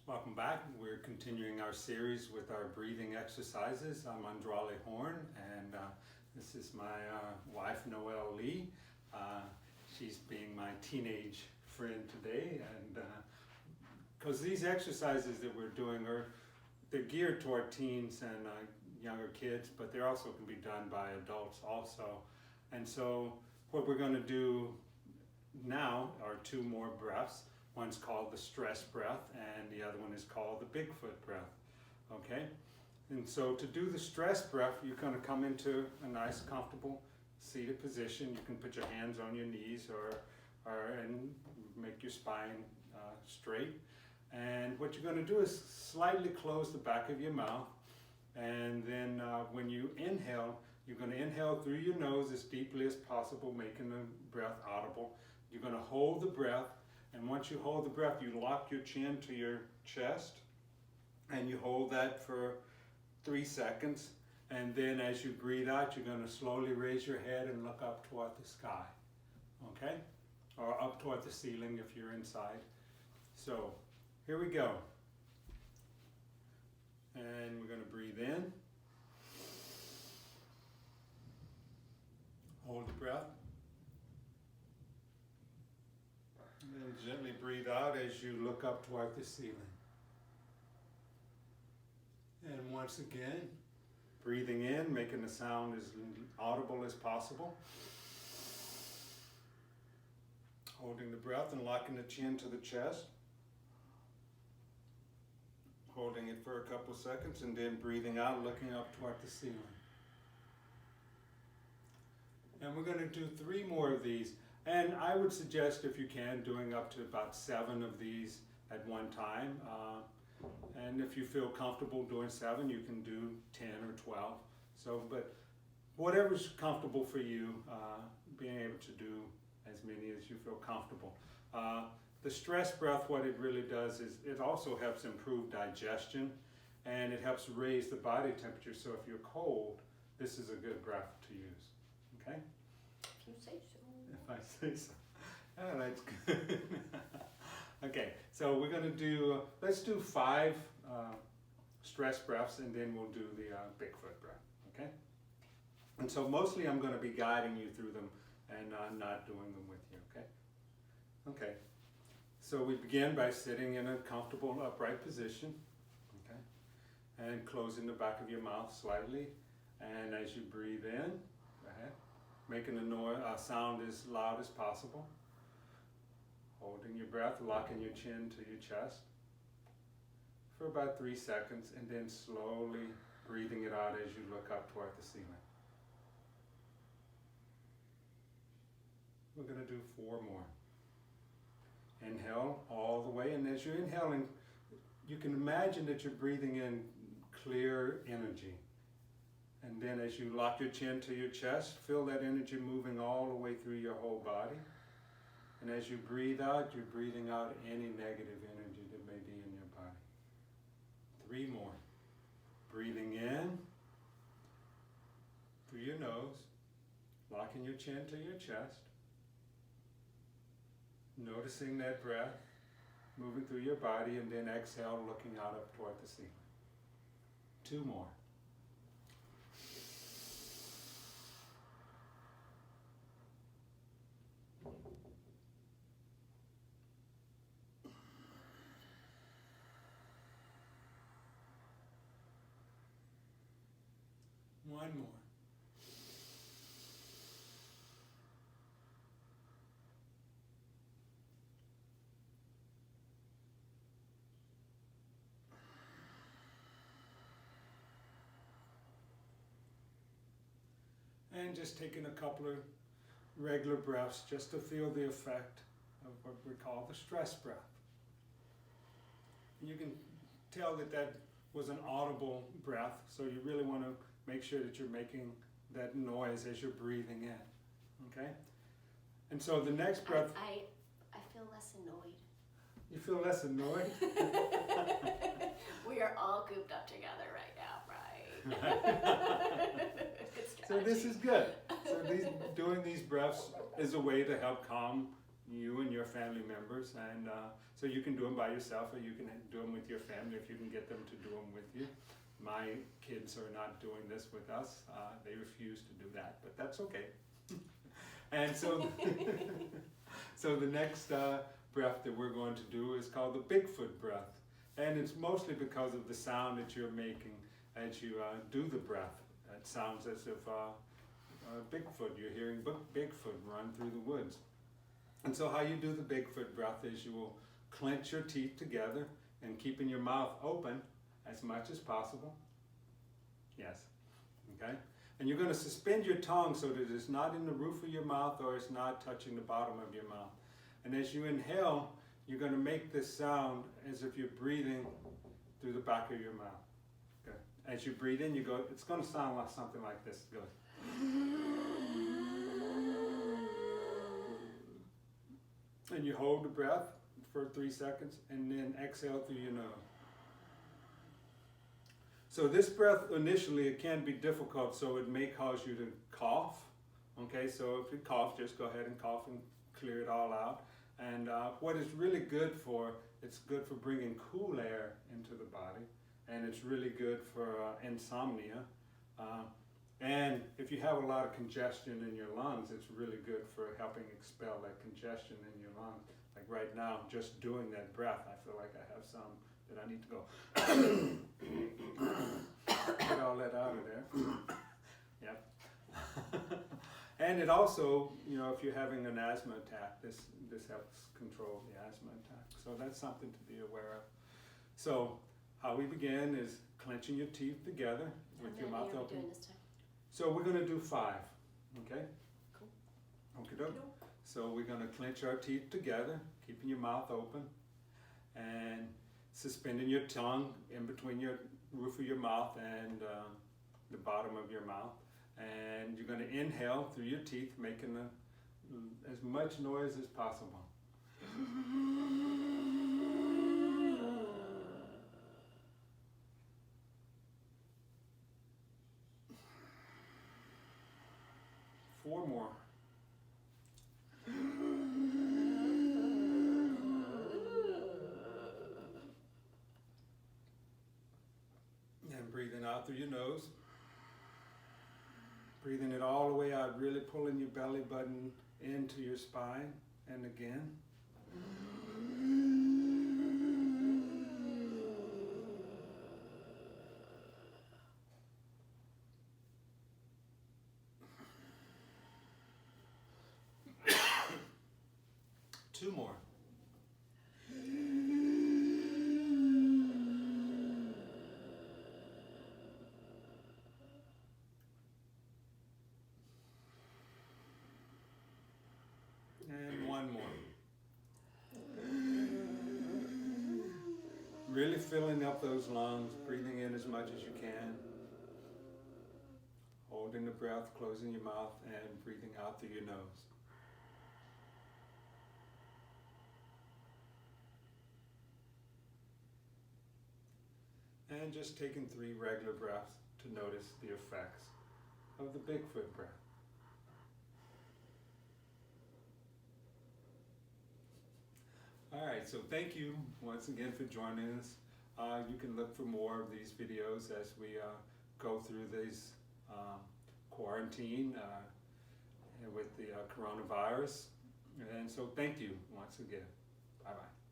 Welcome back. We're continuing our series with our breathing exercises. I'm Andrale Horn, and this is my wife, Noelle Lee. She's being my teenage friend today, and because these exercises that we're doing they're geared toward teens and younger kids, but they also can be done by adults also. And so what we're going to do now are two more breaths. One's called the stress breath, and the other one is called the Bigfoot breath. Okay? And so to do the stress breath, you're going to come into a nice, comfortable seated position. You can put your hands on your knees and make your spine straight. And what you're going to do is slightly close the back of your mouth. And then when you inhale, you're going to inhale through your nose as deeply as possible, making the breath audible. You're going to hold the breath. And once you hold the breath, you lock your chin to your chest, and you hold that for 3 seconds. And then as you breathe out, you're going to slowly raise your head and look up toward the sky, okay? Or up toward the ceiling if you're inside. So here we go. And we're going to breathe in. Hold the breath. And then gently breathe out as you look up toward the ceiling. And once again, breathing in, making the sound as audible as possible. Holding the breath and locking the chin to the chest. Holding it for a couple seconds and then breathing out, looking up toward the ceiling. And we're going to do 3 more of these. And I would suggest, if you can, doing up to about 7 of these at one time. And if you feel comfortable doing 7, you can do 10 or 12. So, but whatever's comfortable for you, being able to do as many as you feel comfortable. The stress breath, what it really does is it also helps improve digestion, and it helps raise the body temperature. So if you're cold, this is a good breath to use. Okay? If you say so. If I say so. Oh, that's good. Okay, so we're going to do, let's do 5 stress breaths, and then we'll do the Bigfoot breath, okay? And so mostly I'm going to be guiding you through them and not doing them with you, okay? Okay, so we begin by sitting in a comfortable upright position, okay? And closing the back of your mouth slightly, and as you breathe in, go ahead. Making a sound as loud as possible. Holding your breath, locking your chin to your chest for about 3 seconds, and then slowly breathing it out as you look up toward the ceiling. We're going to do 4 more. Inhale all the way, and as you're inhaling, you can imagine that you're breathing in clear energy. And then as you lock your chin to your chest, feel that energy moving all the way through your whole body. And as you breathe out, you're breathing out any negative energy that may be in your body. 3 more. Breathing in through your nose, locking your chin to your chest. Noticing that breath moving through your body, and then exhale, looking out up toward the ceiling. 2 more. One more. And just taking a couple of regular breaths just to feel the effect of what we call the stress breath. And you can tell that that was an audible breath, so you really want to make sure that you're making that noise as you're breathing in, okay? And so the next breath... I feel less annoyed. You feel less annoyed? We are all cooped up together right now, right? So this is good. So doing these breaths is a way to help calm you and your family members, and so you can do them by yourself, or you can do them with your family if you can get them to do them with you. My kids are not doing this with us. They refuse to do that, but that's okay. And so, so the next breath that we're going to do is called the Bigfoot breath. And it's mostly because of the sound that you're making as you do the breath. It sounds as if Bigfoot, you're hearing Bigfoot run through the woods. And so how you do the Bigfoot breath is you will clench your teeth together and keeping your mouth open as much as possible. Yes, okay? And you're going to suspend your tongue so that it's not in the roof of your mouth or it's not touching the bottom of your mouth. And as you inhale, you're going to make this sound as if you're breathing through the back of your mouth. Okay. As you breathe in, you go, it's going to sound like something like this. It goes. And you hold the breath for 3 seconds and then exhale through your nose. So this breath initially, it can be difficult, so it may cause you to cough. Okay, so if you cough, just go ahead and cough and clear it all out. And what it's really good for, it's good for bringing cool air into the body, and it's really good for insomnia. And if you have a lot of congestion in your lungs, it's really good for helping expel that congestion in your lungs. Like right now, just doing that breath, I feel like I have some that I need to go get all that out of there. Yep. And it also, you know, if you're having an asthma attack, this helps control the asthma attack. So that's something to be aware of. So how we begin is clenching your teeth together with your mouth open. Doing this time? So we're going to do 5, okay? Cool. Okay, so we're going to clench our teeth together, keeping your mouth open, and suspending your tongue in between your roof of your mouth and the bottom of your mouth. And you're going to inhale through your teeth, making as much noise as possible. Four more. And breathing out through your nose. Breathing it all the way out, really pulling your belly button into your spine. And again. Two more. And one more. Really filling up those lungs, breathing in as much as you can. Holding the breath, closing your mouth, and breathing out through your nose. And just taking 3 regular breaths to notice the effects of the Bigfoot breath. All right, so thank you once again for joining us. You can look for more of these videos as we go through this quarantine with the coronavirus. And so thank you once again. Bye-bye.